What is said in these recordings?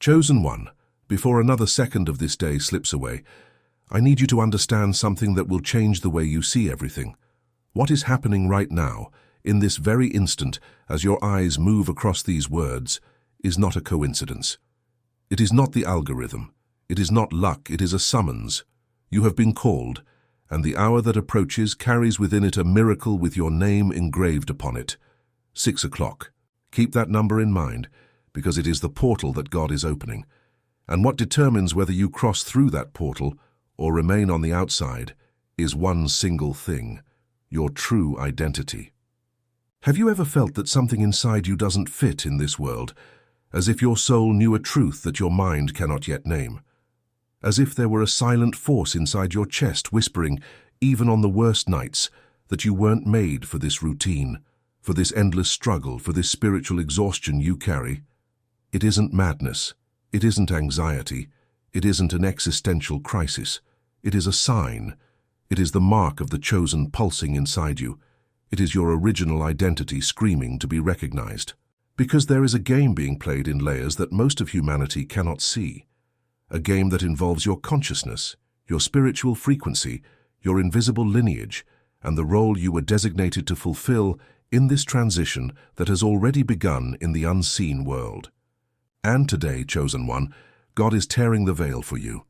Chosen one, before another second of this day slips away, I need you to understand something that will change the way you see everything. What is happening right now, in this very instant, as your eyes move across these words, is not a coincidence. It is not the algorithm. It is not luck. It is a summons. You have been called, and the hour that approaches carries within it a miracle with your name engraved upon it. 6 o'clock. Keep that number in mind, because it is the portal that God is opening. And what determines whether you cross through that portal or remain on the outside is one single thing: your true identity. Have you ever felt that something inside you doesn't fit in this world, as if your soul knew a truth that your mind cannot yet name? As if there were a silent force inside your chest whispering, even on the worst nights, that you weren't made for this routine, for this endless struggle, for this spiritual exhaustion you carry? It isn't madness. It isn't anxiety. It isn't an existential crisis. It is a sign. It is the mark of the chosen pulsing inside you. It is your original identity screaming to be recognized. Because there is a game being played in layers that most of humanity cannot see. A game that involves your consciousness, your spiritual frequency, your invisible lineage, and the role you were designated to fulfill in this transition that has already begun in the unseen world. And today, chosen one, God is tearing the veil for you.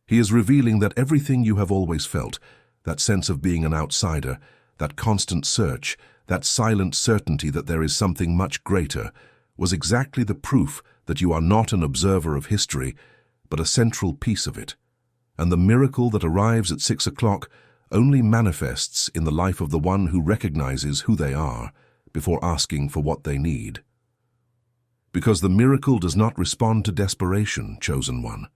He is revealing that everything you have always felt, that sense of being an outsider, that constant search, that silent certainty that there is something much greater, was exactly the proof that you are not an observer of history, but a central piece of it. And the miracle that arrives at 6 o'clock only manifests in the life of the one who recognizes who they are before asking for what they need. Because the miracle does not respond to desperation, chosen one.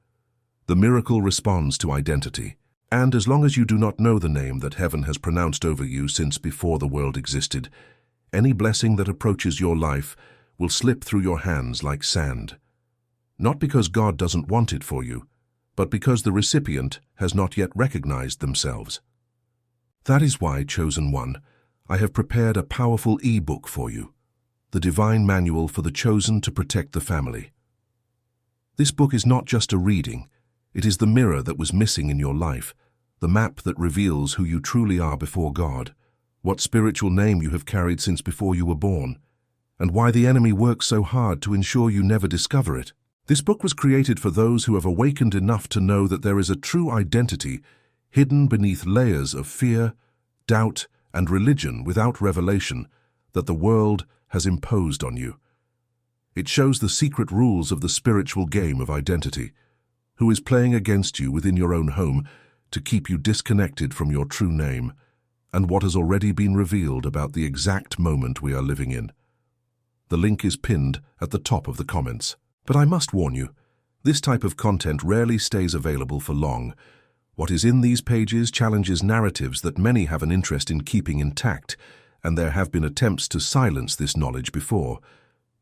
The miracle responds to identity. And as long as you do not know the name that heaven has pronounced over you since before the world existed, any blessing that approaches your life will slip through your hands like sand. Not because God doesn't want it for you, but because the recipient has not yet recognized themselves. That is why, chosen one, I have prepared a powerful e-book for you, the Divine Manual for the Chosen to Protect the Family. This book is not just a reading. It is the mirror that was missing in your life, the map that reveals who you truly are before God, what spiritual name you have carried since before you were born, and why the enemy works so hard to ensure you never discover it. This book was created for those who have awakened enough to know that there is a true identity hidden beneath layers of fear, doubt, and religion without revelation that the world has imposed on you. It shows the secret rules of the spiritual game of identity, who is playing against you within your own home to keep you disconnected from your true name, and what has already been revealed about the exact moment we are living in. The link is pinned at the top of the comments. But I must warn you, this type of content rarely stays available for long. What is in these pages challenges narratives that many have an interest in keeping intact, and there have been attempts to silence this knowledge before.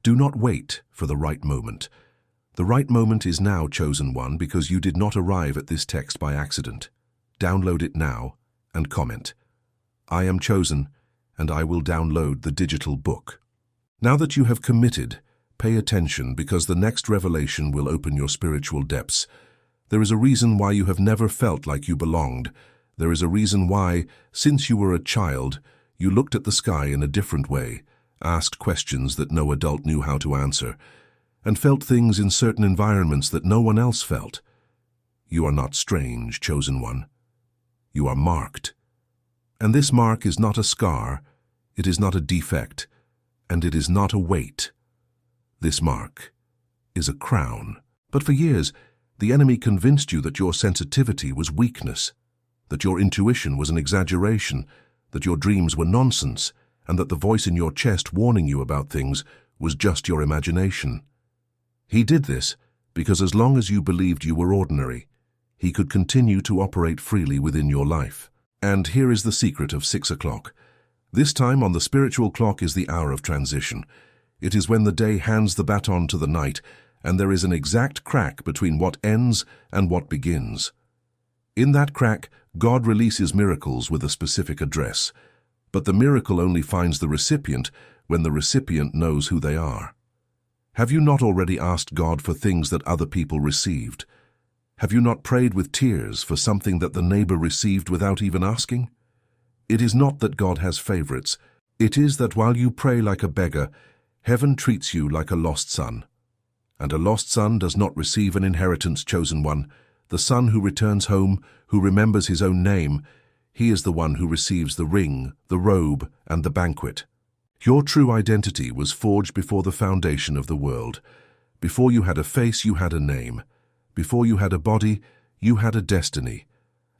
Do not wait for the right moment. The right moment is now, chosen one, because you did not arrive at this text by accident. Download it now and comment. I am chosen, and I will download the digital book. Now that you have committed, pay attention, because the next revelation will open your spiritual depths. There is a reason why you have never felt like you belonged. There is a reason why, since you were a child, you looked at the sky in a different way, asked questions that no adult knew how to answer, and felt things in certain environments that no one else felt. You are not strange, chosen one. You are marked. And this mark is not a scar, it is not a defect, and it is not a weight. This mark is a crown. But for years, the enemy convinced you that your sensitivity was weakness, that your intuition was an exaggeration, that your dreams were nonsense, and that the voice in your chest warning you about things was just your imagination. He did this because as long as you believed you were ordinary, he could continue to operate freely within your life. And here is the secret of 6 o'clock. This time on the spiritual clock is the hour of transition. It is when the day hands the baton to the night, and there is an exact crack between what ends and what begins. In that crack, God releases miracles with a specific address, but the miracle only finds the recipient when the recipient knows who they are. Have you not already asked God for things that other people received? Have you not prayed with tears for something that the neighbor received without even asking? It is not that God has favorites. It is that while you pray like a beggar, heaven treats you like a lost son. And a lost son does not receive an inheritance, chosen one. The son who returns home, who remembers his own name, he is the one who receives the ring, the robe, and the banquet. Your true identity was forged before the foundation of the world. Before you had a face, you had a name. Before you had a body, you had a destiny.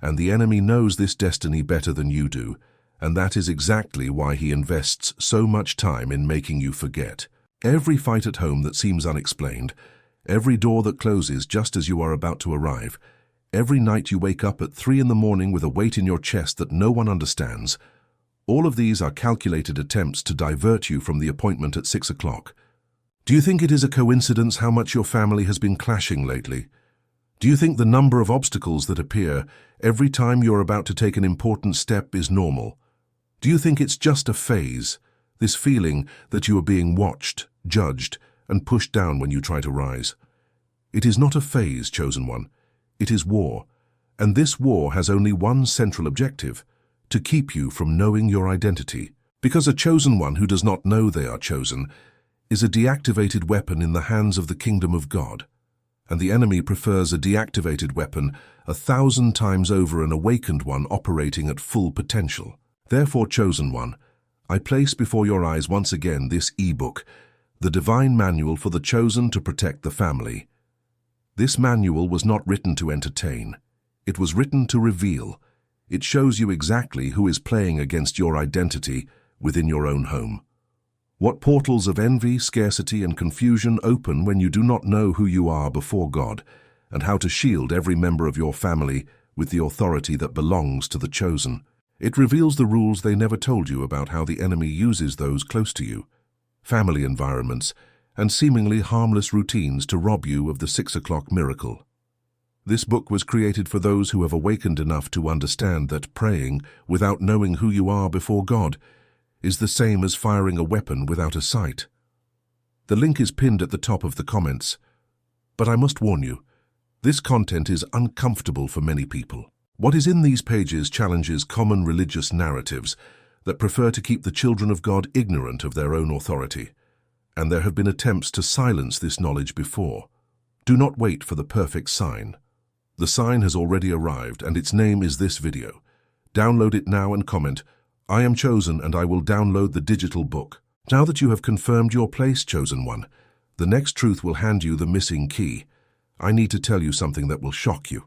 And the enemy knows this destiny better than you do, and that is exactly why he invests so much time in making you forget. Every fight at home that seems unexplained, every door that closes just as you are about to arrive, every night you wake up at 3 in the morning with a weight in your chest that no one understands, all of these are calculated attempts to divert you from the appointment at 6 o'clock. Do you think it is a coincidence how much your family has been clashing lately? Do you think the number of obstacles that appear every time you're about to take an important step is normal? Do you think it's just a phase, this feeling that you are being watched, judged, and pushed down when you try to rise? It is not a phase, chosen one. It is war, and this war has only one central objective: to keep you from knowing your identity. Because a chosen one who does not know they are chosen is a deactivated weapon in the hands of the kingdom of God. And the enemy prefers a deactivated weapon 1,000 times over an awakened one operating at full potential. Therefore, chosen one, I place before your eyes once again this e-book, the divine manual for the chosen to protect the family. This manual was not written to entertain. It was written to reveal. It shows you exactly who is playing against your identity within your own home. What portals of envy, scarcity, and confusion open when you do not know who you are before God, and how to shield every member of your family with the authority that belongs to the chosen. It reveals the rules they never told you about how the enemy uses those close to you, family environments, and seemingly harmless routines to rob you of the 6 o'clock miracle. This book was created for those who have awakened enough to understand that praying without knowing who you are before God is the same as firing a weapon without a sight. The link is pinned at the top of the comments. But I must warn you, this content is uncomfortable for many people. What is in these pages challenges common religious narratives that prefer to keep the children of God ignorant of their own authority, and there have been attempts to silence this knowledge before. Do not wait for the perfect sign. The sign has already arrived, and its name is this video. Download it now and comment, "I am chosen and I will download the digital book." Now that you have confirmed your place, chosen one, the next truth will hand you the missing key. I need to tell you something that will shock you.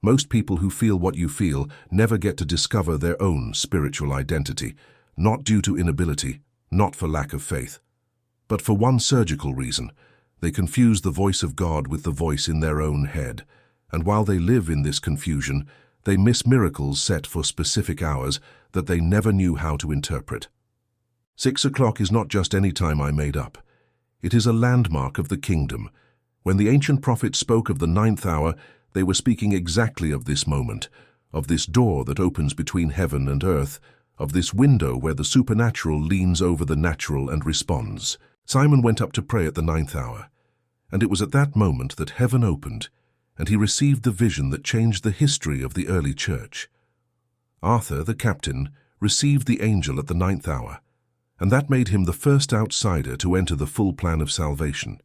Most people who feel what you feel never get to discover their own spiritual identity, not due to inability, not for lack of faith, but for one surgical reason. They confuse the voice of God with the voice in their own head. And while they live in this confusion, they miss miracles set for specific hours that they never knew how to interpret. 6 o'clock is not just any time I made up. It is a landmark of the kingdom. When the ancient prophets spoke of the 9th hour, they were speaking exactly of this moment, of this door that opens between heaven and earth, of this window where the supernatural leans over the natural and responds. Simon went up to pray at the 9th hour, and it was at that moment that heaven opened, and he received the vision that changed the history of the early church. Arthur, the captain, received the angel at the 9th hour, and that made him the first outsider to enter the full plan of salvation.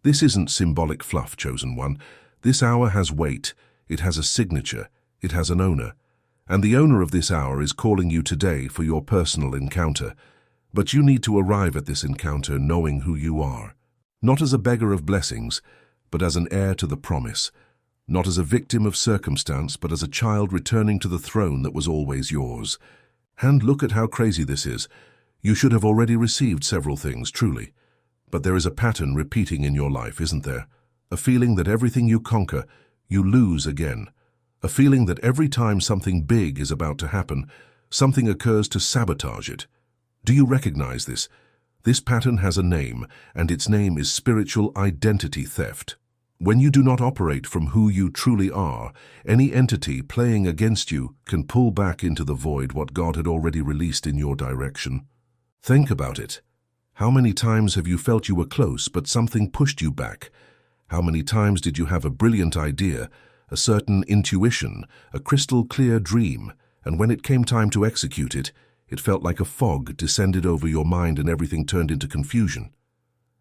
This isn't symbolic fluff, chosen one. This hour has weight, it has a signature, it has an owner, and the owner of this hour is calling you today for your personal encounter. But you need to arrive at this encounter knowing who you are, not as a beggar of blessings, but as an heir to the promise, not as a victim of circumstance, but as a child returning to the throne that was always yours. And look at how crazy this is. You should have already received several things, truly. But there is a pattern repeating in your life, isn't there? A feeling that everything you conquer, you lose again. A feeling that every time something big is about to happen, something occurs to sabotage it. Do you recognize this? This pattern has a name, and its name is spiritual identity theft. When you do not operate from who you truly are, any entity playing against you can pull back into the void what God had already released in your direction. Think about it. How many times have you felt you were close, but something pushed you back? How many times did you have a brilliant idea, a certain intuition, a crystal clear dream, and when it came time to execute it, it felt like a fog descended over your mind and everything turned into confusion?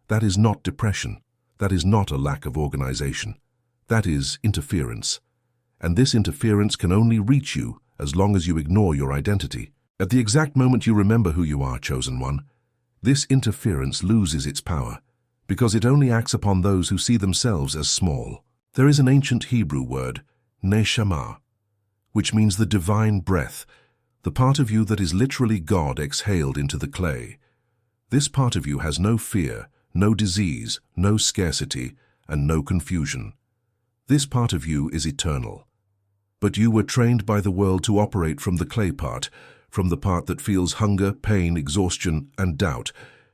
That is not depression. That is not a lack of organization. That is interference. And this interference can only reach you as long as you ignore your identity. At the exact moment you remember who you are, chosen one, this interference loses its power, because it only acts upon those who see themselves as small. There is an ancient Hebrew word, neshama, which means the divine breath, the part of you that is literally God exhaled into the clay. This part of you has no fear, no disease, no scarcity, and no confusion. This part of you is eternal. But you were trained by the world to operate from the clay part, from the part that feels hunger, pain, exhaustion, and doubt.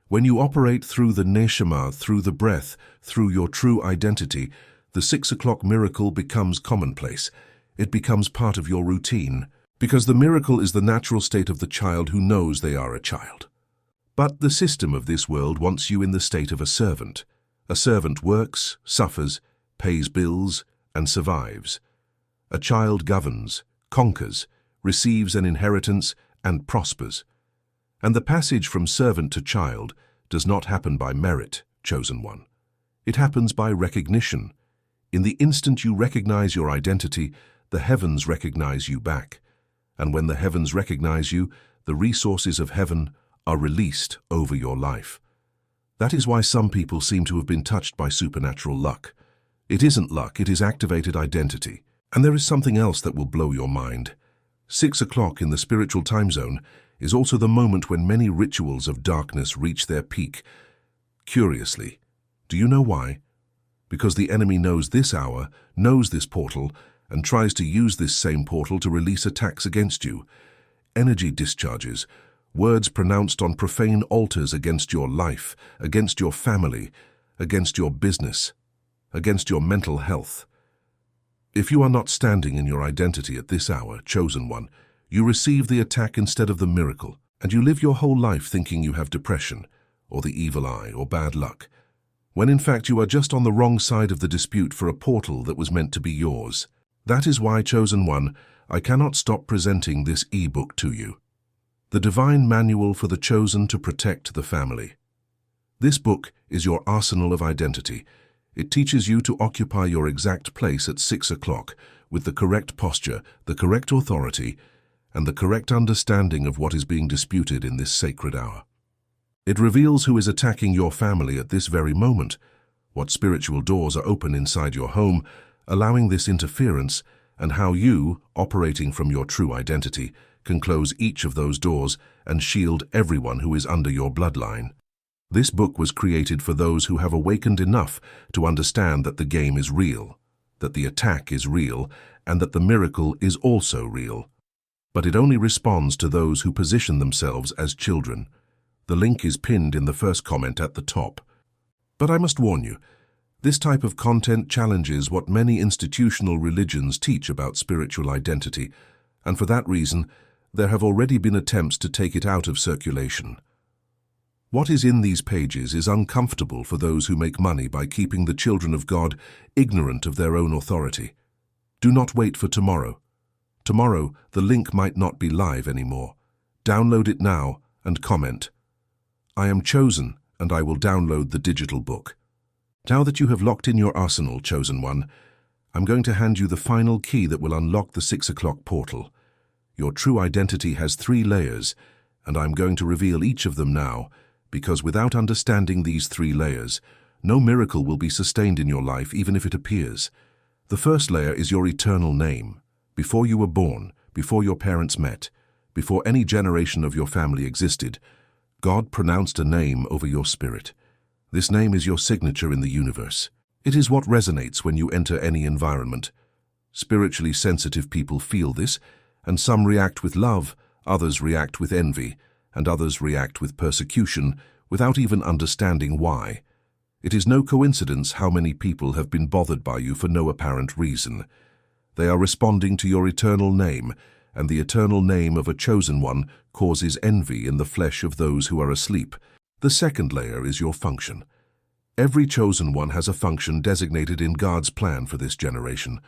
When you operate through the neshama, through the breath, through your true identity, the 6 o'clock miracle becomes commonplace. It becomes part of your routine, because the miracle is the natural state of the child who knows they are a child. But the system of this world wants you in the state of a servant. A servant works, suffers, pays bills, and survives. A child governs, conquers, receives an inheritance, and prospers. And the passage from servant to child does not happen by merit, chosen one. It happens by recognition. In the instant you recognize your identity, the heavens recognize you back. And when the heavens recognize you, the resources of heaven are released over your life. That is why some people seem to have been touched by supernatural luck. It isn't luck, it is activated identity. And there is something else that will blow your mind. 6 o'clock in the spiritual time zone is also the moment when many rituals of darkness reach their peak. Curiously, do you know why? Because the enemy knows this hour, knows this portal, and tries to use this same portal to release attacks against you. Energy discharges, words pronounced on profane altars against your life, against your family, against your business, against your mental health. If you are not standing in your identity at this hour, chosen one, you receive the attack instead of the miracle, and you live your whole life thinking you have depression, or the evil eye, or bad luck, when in fact you are just on the wrong side of the dispute for a portal that was meant to be yours. That is why, chosen one, I cannot stop presenting this e-book to you. The Divine Manual for the Chosen to Protect the Family. This book is your arsenal of identity. It teaches you to occupy your exact place at 6 o'clock with the correct posture, the correct authority, and the correct understanding of what is being disputed in this sacred hour. It reveals who is attacking your family at this very moment, what spiritual doors are open inside your home, allowing this interference, and how you, operating from your true identity, can close each of those doors and shield everyone who is under your bloodline. This book was created for those who have awakened enough to understand that the game is real, that the attack is real, and that the miracle is also real. But it only responds to those who position themselves as children. The link is pinned in the first comment at the top. But I must warn you, this type of content challenges what many institutional religions teach about spiritual identity, and for that reason, there have already been attempts to take it out of circulation. What is in these pages is uncomfortable for those who make money by keeping the children of God ignorant of their own authority. Do not wait for tomorrow. Tomorrow, the link might not be live anymore. Download it now and comment. I am chosen, and I will download the digital book. Now that you have locked in your arsenal, chosen one, I'm going to hand you the final key that will unlock the 6 o'clock portal. Your true identity has 3 layers, and I'm going to reveal each of them now, because without understanding these 3 layers, no miracle will be sustained in your life even if it appears. The first layer is your eternal name. Before you were born, before your parents met, before any generation of your family existed, God pronounced a name over your spirit. This name is your signature in the universe. It is what resonates when you enter any environment. Spiritually sensitive people feel this, and some react with love, others react with envy, and others react with persecution without even understanding why. It is no coincidence how many people have been bothered by you for no apparent reason. They are responding to your eternal name, and the eternal name of a chosen one causes envy in the flesh of those who are asleep. The second layer is your function. Every chosen one has a function designated in God's plan for this generation.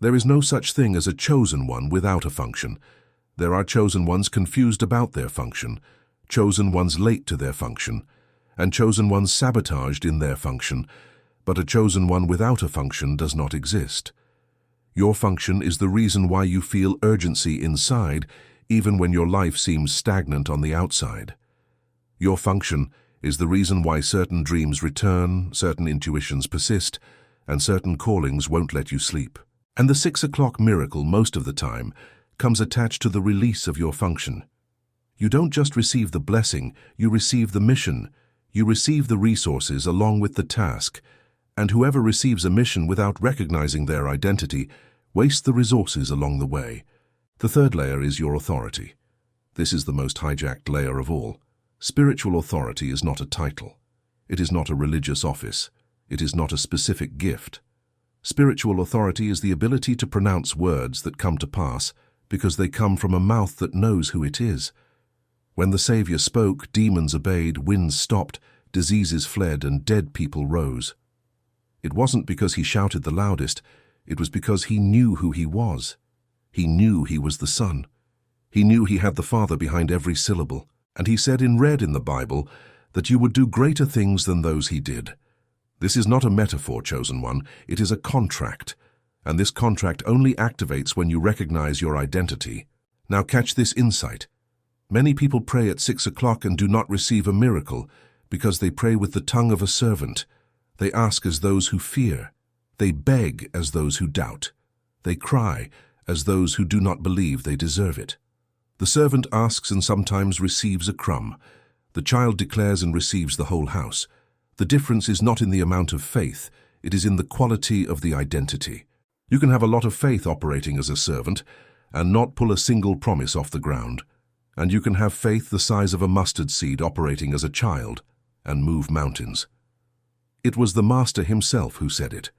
There is no such thing as a chosen one without a function. There are chosen ones confused about their function, chosen ones late to their function, and chosen ones sabotaged in their function, but a chosen one without a function does not exist. Your function is the reason why you feel urgency inside, even when your life seems stagnant on the outside. Your function is the reason why certain dreams return, certain intuitions persist, and certain callings won't let you sleep. And the 6 o'clock miracle, most of the time, comes attached to the release of your function. You don't just receive the blessing, you receive the mission. You receive the resources along with the task, and whoever receives a mission without recognizing their identity wastes the resources along the way. The third layer is your authority. This is the most hijacked layer of all. Spiritual authority is not a title. It is not a religious office. It is not a specific gift. Spiritual authority is the ability to pronounce words that come to pass because they come from a mouth that knows who it is. When the Savior spoke, demons obeyed, winds stopped, diseases fled, and dead people rose. It wasn't because he shouted the loudest, it was because he knew who he was. He knew he was the Son. He knew he had the Father behind every syllable. And he said in red in the Bible that you would do greater things than those he did. This is not a metaphor, chosen one, it is a contract. And this contract only activates when you recognize your identity. Now catch this insight. Many people pray at 6 o'clock and do not receive a miracle because they pray with the tongue of a servant. They ask as those who fear. They beg as those who doubt. They cry as those who do not believe they deserve it. The servant asks and sometimes receives a crumb. The child declares and receives the whole house. The difference is not in the amount of faith, it is in the quality of the identity. You can have a lot of faith operating as a servant and not pull a single promise off the ground. And you can have faith the size of a mustard seed operating as a child and move mountains. It was the Master himself who said it.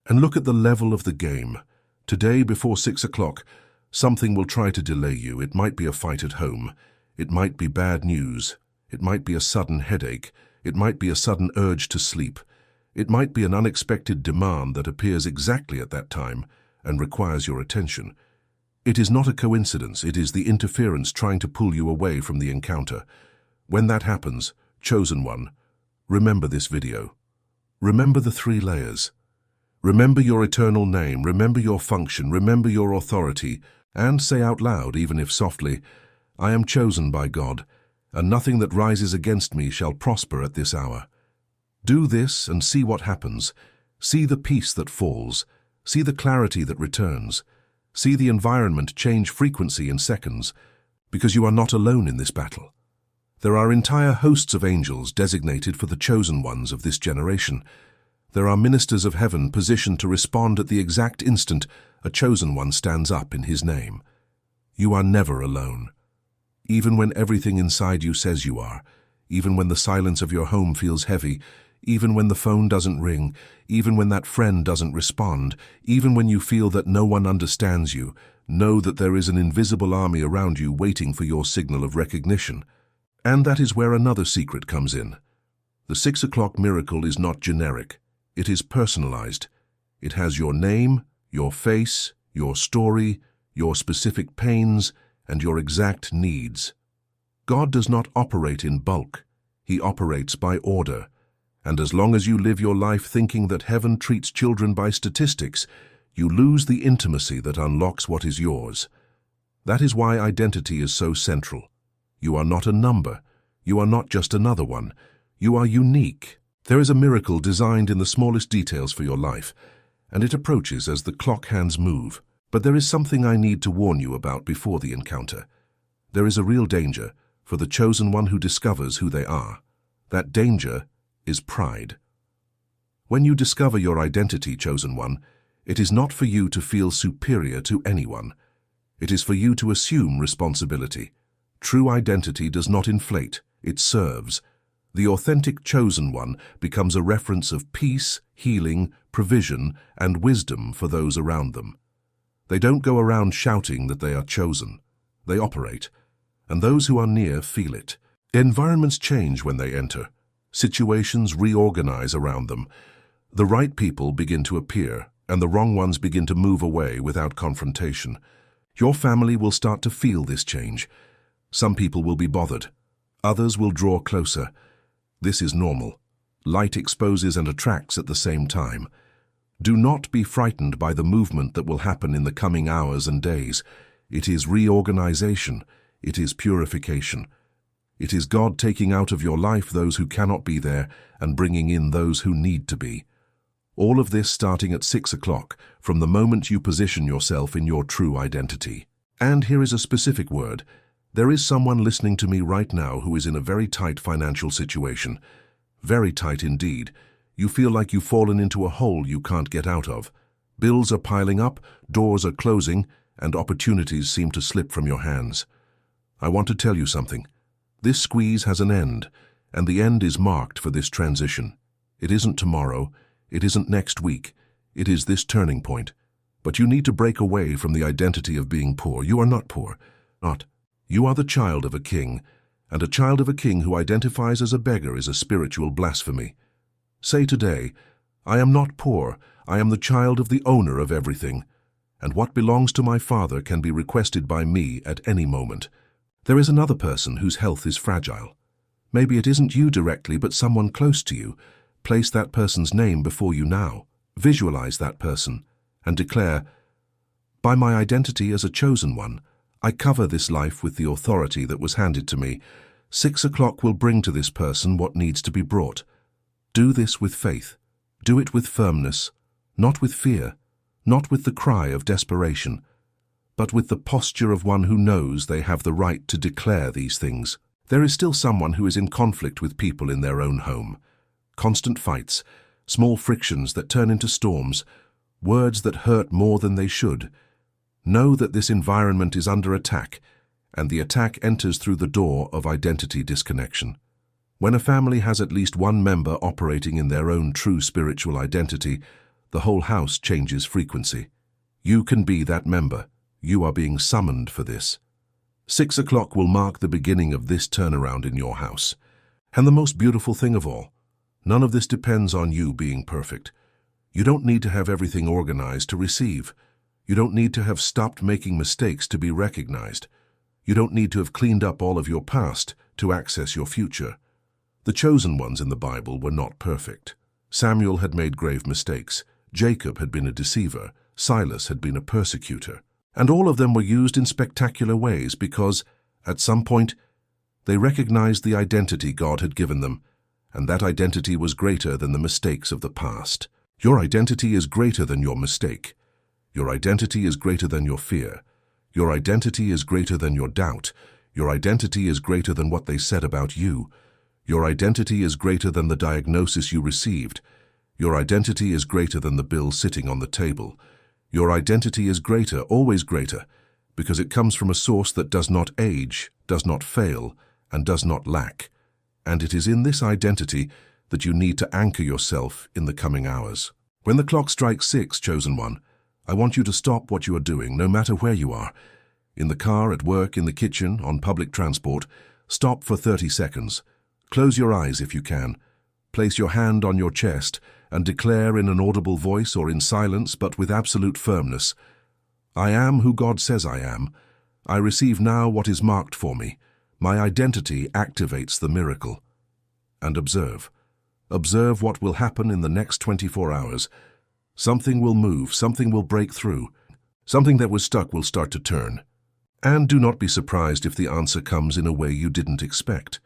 And look at the level of the game. Today, before 6 o'clock, something will try to delay you. It might be a fight at home. It might be bad news. It might be a sudden headache. It might be a sudden urge to sleep. It might be an unexpected demand that appears exactly at that time and requires your attention. It is not a coincidence. It is the interference trying to pull you away from the encounter. When that happens, chosen one, remember this video. Remember the 3 layers. Remember your eternal name. Remember your function. Remember your authority. And say out loud, even if softly, I am chosen by God, and nothing that rises against me shall prosper at this hour. Do this and see what happens. See the peace that falls. See the clarity that returns. See the environment change frequency in seconds, because you are not alone in this battle. There are entire hosts of angels designated for the chosen ones of this generation. There are ministers of heaven positioned to respond at the exact instant a chosen one stands up in his name. You are never alone. Even when everything inside you says you are, even when the silence of your home feels heavy, even when the phone doesn't ring, even when that friend doesn't respond, even when you feel that no one understands you, know that there is an invisible army around you waiting for your signal of recognition. And that is where another secret comes in. The 6 o'clock miracle is not generic. It is personalized. It has your name, your face, your story, your specific pains, and your exact needs. God does not operate in bulk. He operates by order. And as long as you live your life thinking that heaven treats children by statistics, you lose the intimacy that unlocks what is yours. That is why identity is so central. You are not a number. You are not just another one. You are unique. There is a miracle designed in the smallest details for your life, and it approaches as the clock hands move. But there is something I need to warn you about before the encounter. There is a real danger for the chosen one who discovers who they are. That danger is pride. When you discover your identity, chosen one, it is not for you to feel superior to anyone. It is for you to assume responsibility. True identity does not inflate, it serves. The authentic chosen one becomes a reference of peace, healing, provision, and wisdom for those around them. They don't go around shouting that they are chosen. They operate, and those who are near feel it. Environments change when they enter. Situations reorganize around them. The right people begin to appear, and the wrong ones begin to move away without confrontation. Your family will start to feel this change. Some people will be bothered. Others will draw closer. This is normal. Light exposes and attracts at the same time. Do not be frightened by the movement that will happen in the coming hours and days. It is reorganization. It is purification. It is God taking out of your life those who cannot be there and bringing in those who need to be. All of this starting at 6 o'clock, from the moment you position yourself in your true identity. And here is a specific word. There is someone listening to me right now who is in a very tight financial situation. Very tight indeed. You feel like you've fallen into a hole you can't get out of. Bills are piling up, doors are closing, and opportunities seem to slip from your hands. I want to tell you something. This squeeze has an end, and the end is marked for this transition. It isn't tomorrow. It isn't next week. It is this turning point. But you need to break away from the identity of being poor. You are not poor. Not. You are the child of a king, and a child of a king who identifies as a beggar is a spiritual blasphemy. Say today, I am not poor. I am the child of the owner of everything, and what belongs to my Father can be requested by me at any moment. There is another person whose health is fragile. Maybe it isn't you directly, but someone close to you. Place that person's name before you now. Visualize that person and declare, by my identity as a chosen one, I cover this life with the authority that was handed to me. 6 o'clock will bring to this person what needs to be brought. Do this with faith. Do it with firmness, not with fear, not with the cry of desperation, but with the posture of one who knows they have the right to declare these things. There is still someone who is in conflict with people in their own home. Constant fights, small frictions that turn into storms, words that hurt more than they should. Know that this environment is under attack, and the attack enters through the door of identity disconnection. When a family has at least one member operating in their own true spiritual identity, the whole house changes frequency. You can be that member. You are being summoned for this. 6 o'clock will mark the beginning of this turnaround in your house. And the most beautiful thing of all, none of this depends on you being perfect. You don't need to have everything organized to receive. You don't need to have stopped making mistakes to be recognized. You don't need to have cleaned up all of your past to access your future. The chosen ones in the Bible were not perfect. Samuel had made grave mistakes. Jacob had been a deceiver. Silas had been a persecutor. And all of them were used in spectacular ways because, at some point, they recognized the identity God had given them, and that identity was greater than the mistakes of the past. Your identity is greater than your mistake. Your identity is greater than your fear. Your identity is greater than your doubt. Your identity is greater than what they said about you. Your identity is greater than the diagnosis you received. Your identity is greater than the bill sitting on the table. Your identity is greater, always greater, because it comes from a source that does not age, does not fail, and does not lack. And it is in this identity that you need to anchor yourself in the coming hours. When the clock strikes 6, chosen one, I want you to stop what you are doing, no matter where you are. In the car, at work, in the kitchen, on public transport, stop for 30 seconds. Close your eyes if you can. Place your hand on your chest and declare in an audible voice or in silence, but with absolute firmness, I am who God says I am. I receive now what is marked for me. My identity activates the miracle. And observe. Observe what will happen in the next 24 hours. Something will move, something will break through. Something that was stuck will start to turn. And do not be surprised if the answer comes in a way you didn't expect.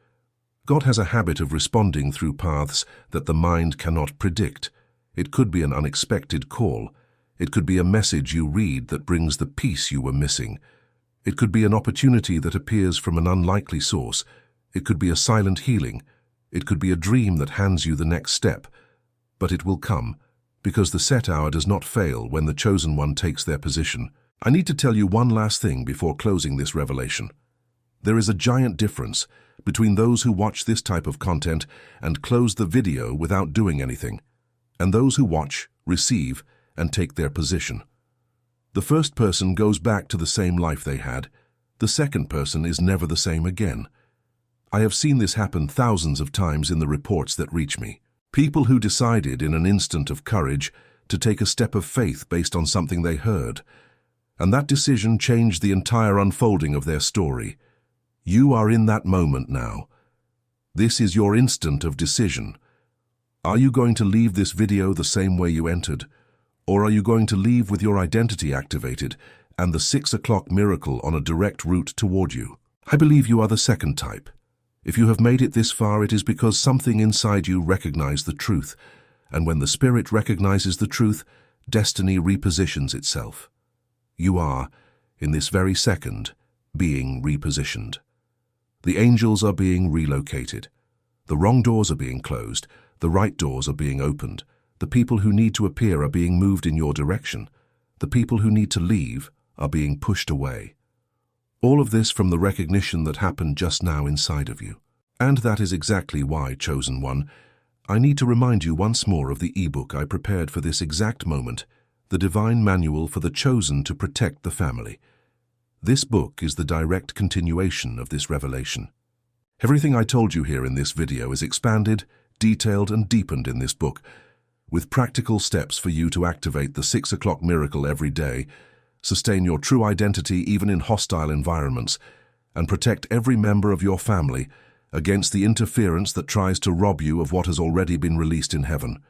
God has a habit of responding through paths that the mind cannot predict. It could be an unexpected call. It could be a message you read that brings the peace you were missing. It could be an opportunity that appears from an unlikely source. It could be a silent healing. It could be a dream that hands you the next step. But it will come, because the set hour does not fail when the chosen one takes their position. I need to tell you one last thing before closing this revelation. There is a giant difference between those who watch this type of content and close the video without doing anything, and those who watch, receive, and take their position. The first person goes back to the same life they had. The second person is never the same again. I have seen this happen thousands of times in the reports that reach me. People who decided in an instant of courage to take a step of faith based on something they heard, and that decision changed the entire unfolding of their story. You are in that moment now. This is your instant of decision. Are you going to leave this video the same way you entered? Or are you going to leave with your identity activated and the 6 o'clock miracle on a direct route toward you? I believe you are the second type. If you have made it this far, it is because something inside you recognized the truth, and when the Spirit recognizes the truth, destiny repositions itself. You are, in this very second, being repositioned. The angels are being relocated. The wrong doors are being closed. The right doors are being opened. The people who need to appear are being moved in your direction. The people who need to leave are being pushed away. All of this from the recognition that happened just now inside of you. And that is exactly why, Chosen One, I need to remind you once more of the ebook I prepared for this exact moment, the Divine Manual for the Chosen to Protect the Family. This book is the direct continuation of this revelation. Everything I told you here in this video is expanded, detailed and deepened in this book, with practical steps for you to activate the 6 o'clock miracle every day, sustain your true identity even in hostile environments, and protect every member of your family against the interference that tries to rob you of what has already been released in heaven.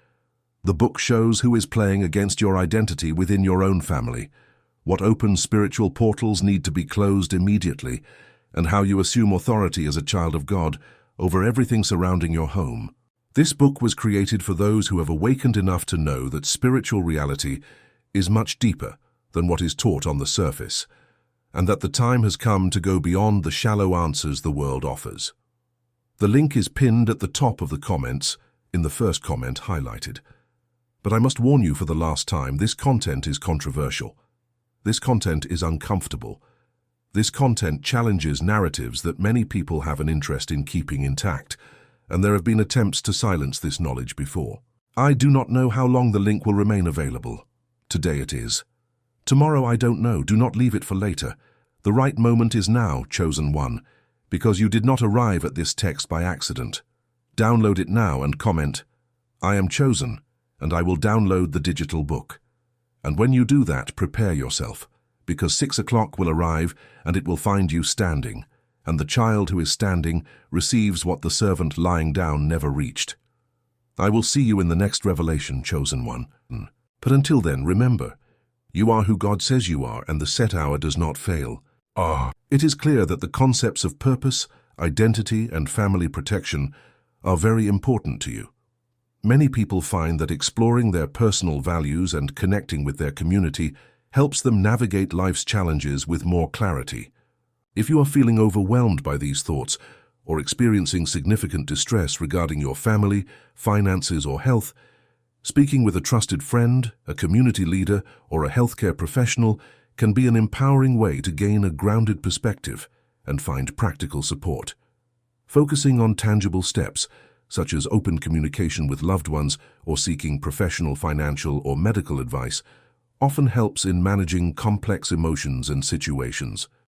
The book shows who is playing against your identity within your own family, what open spiritual portals need to be closed immediately, and how you assume authority as a child of God over everything surrounding your home. This book was created for those who have awakened enough to know that spiritual reality is much deeper than what is taught on the surface, and that the time has come to go beyond the shallow answers the world offers. The link is pinned at the top of the comments, in the first comment highlighted. But I must warn you for the last time, this content is controversial. This content is uncomfortable. This content challenges narratives that many people have an interest in keeping intact, and there have been attempts to silence this knowledge before. I do not know how long the link will remain available. Today it is. Tomorrow I don't know. Do not leave it for later. The right moment is now, Chosen One, because you did not arrive at this text by accident. Download it now and comment, "I am chosen, and I will download the digital book." And when you do that, prepare yourself, because 6 o'clock will arrive and it will find you standing, and the child who is standing receives what the servant lying down never reached. I will see you in the next revelation, Chosen One. But until then, remember, you are who God says you are, and the set hour does not fail. It is clear that the concepts of purpose, identity, and family protection are very important to you. Many people find that exploring their personal values and connecting with their community helps them navigate life's challenges with more clarity. If you are feeling overwhelmed by these thoughts or experiencing significant distress regarding your family, finances, or health, speaking with a trusted friend, a community leader, or a healthcare professional can be an empowering way to gain a grounded perspective and find practical support. Focusing on tangible steps, such as open communication with loved ones or seeking professional financial or medical advice, often helps in managing complex emotions and situations.